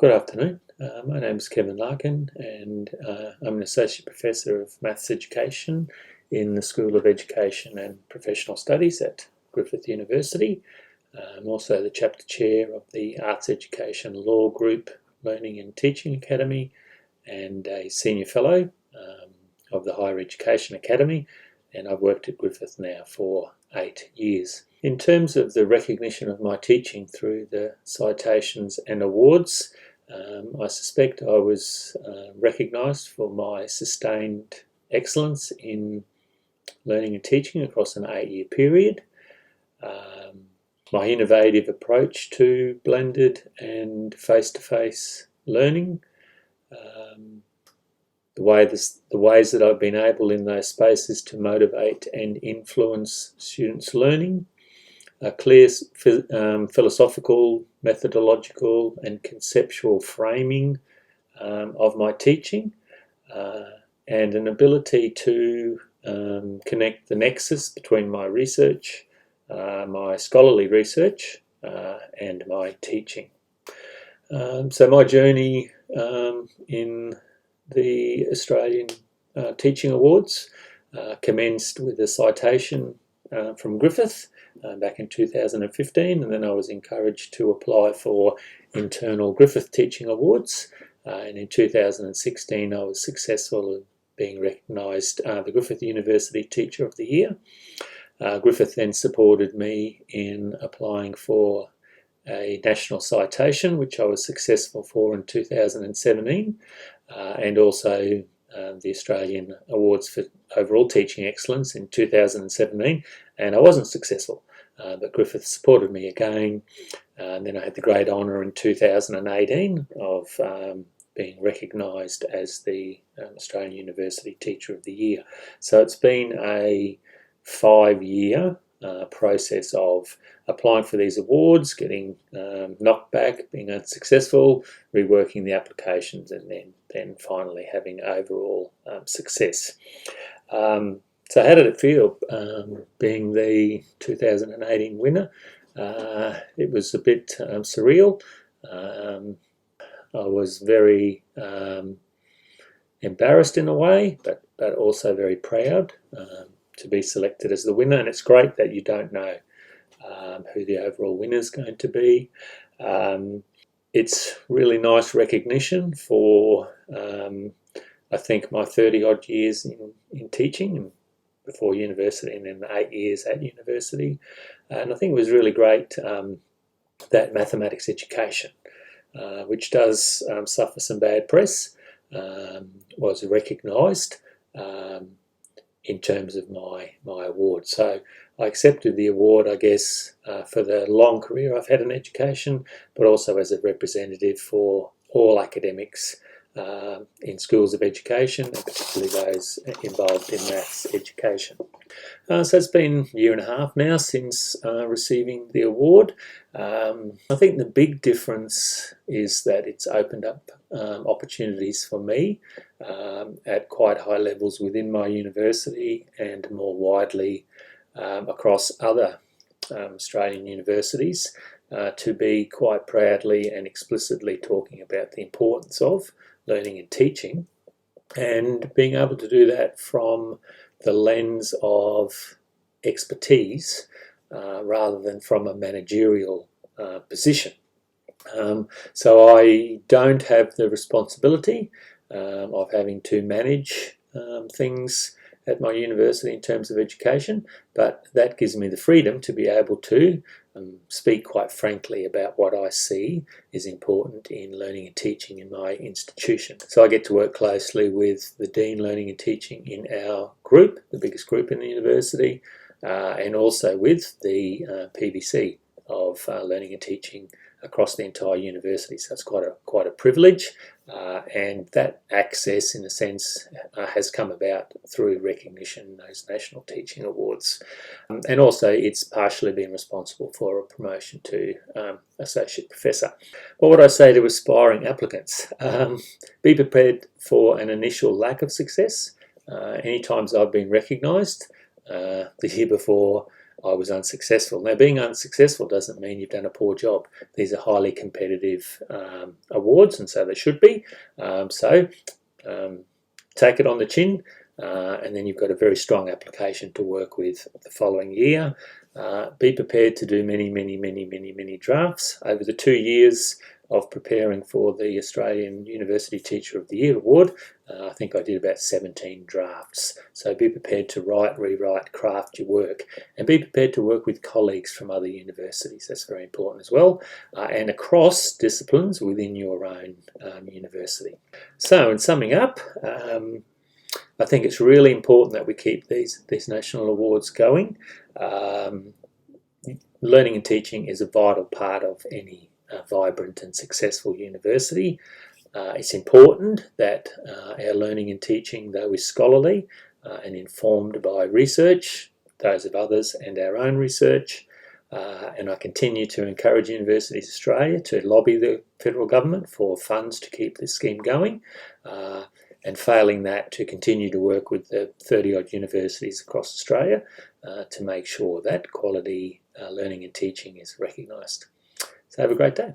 Good afternoon. My name is Kevin Larkin and I'm an Associate Professor of Maths Education in the School of Education and Professional Studies at Griffith University. I'm also the Chapter Chair of the Arts Education Law Group Learning and Teaching Academy and a Senior Fellow of the Higher Education Academy, and I've worked at Griffith now for 8 years. In terms of the recognition of my teaching through the citations and awards, I suspect I was recognised for my sustained excellence in learning and teaching across an 8-year period, my innovative approach to blended and face-to-face learning, the ways that I've been able in those spaces to motivate and influence students' learning, a clear philosophical, methodological and conceptual framing of my teaching, and an ability to connect the nexus between my research, my scholarly research, and my teaching. So my journey in the Australian Teaching Awards commenced with a citation from Griffith back in 2015, and then I was encouraged to apply for internal Griffith Teaching Awards, and in 2016 I was successful in being recognised the Griffith University Teacher of the Year. Griffith then supported me in applying for a national citation, which I was successful for in 2017, and also the Australian Awards for Overall Teaching Excellence in 2017, and I wasn't successful, but Griffith supported me again, and then I had the great honour in 2018 of being recognised as the Australian University Teacher of the Year. So it's been a 5-year process of applying for these awards, getting knocked back, being unsuccessful, reworking the applications, and then finally having overall success. So how did it feel being the 2018 winner? It was a bit surreal. I was very embarrassed in a way, but also very proud to be selected as the winner, and it's great that you don't know who the overall winner is going to be. It's really nice recognition for I think my 30-odd years in teaching and before university, and then the 8 years at university, and I think it was really great that mathematics education, which does suffer some bad press, was recognised in terms of my award. So I accepted the award, I guess, for the long career I've had in education, but also as a representative for all academics in schools of education, and particularly those involved in maths education. So it's been a year and a half now since receiving the award. I think the big difference is that it's opened up opportunities for me at quite high levels within my university and more widely across other Australian universities to be quite proudly and explicitly talking about the importance of learning and teaching, and being able to do that from the lens of expertise rather than from a managerial position. So I don't have the responsibility of having to manage things at my university in terms of education, but that gives me the freedom to be able to speak quite frankly about what I see is important in learning and teaching in my institution. So I get to work closely with the Dean Learning and Teaching in our group, the biggest group in the university, and also with the PBC of Learning and Teaching across the entire university. So it's quite a privilege, and that access, in a sense, has come about through recognition in those National Teaching Awards. And also it's partially been responsible for a promotion to Associate Professor. What would I say to aspiring applicants? Be prepared for an initial lack of success. Any times I've been recognised, the year before I was unsuccessful. Now, being unsuccessful doesn't mean you've done a poor job. These are highly competitive awards, and so they should be. Take it on the chin, and then you've got a very strong application to work with the following year. Be prepared to do many drafts. Over the 2 years of preparing for the Australian University Teacher of the Year award, I think I did about 17 drafts. So be prepared to write, rewrite, craft your work, and be prepared to work with colleagues from other universities. That's very important as well, and across disciplines within your own university. So in summing up, I think it's really important that we keep these national awards going. Learning and teaching is a vital part of any vibrant and successful university. It's important that our learning and teaching, though, is scholarly and informed by research, those of others and our own research. And I continue to encourage Universities Australia to lobby the federal government for funds to keep this scheme going. And failing that, to continue to work with the 30-odd universities across Australia to make sure that quality learning and teaching is recognised. So have a great day.